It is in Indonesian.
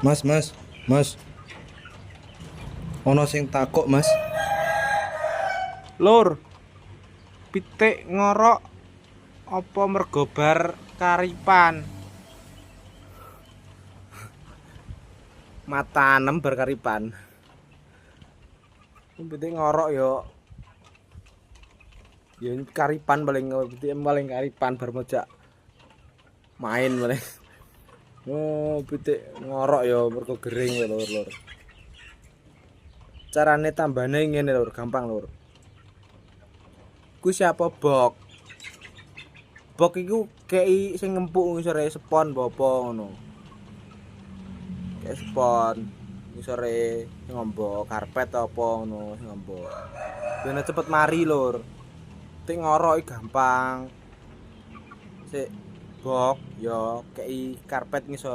Mas, mas, mas, ono sing takok, Mas. Lur, pitik ngorok apa mergo bar karipan? Matanem bar karipan. Pitik ngorok ya karipan paling pitik paling karipan bar mojak main paling. Oh, pitik ngorok ya mergo gering ya lur. Carane tambane ngene lur, gampang lur. Ku siapa bok? Bok iku kei sing ngempuk ngisore spon apa ngono. Kayak spon ngisore ngombo karpet apa ngono sing ngombo. Ben cepet mari lur. Pitik ngorok gampang. Sik bok ya kei karpet ngisore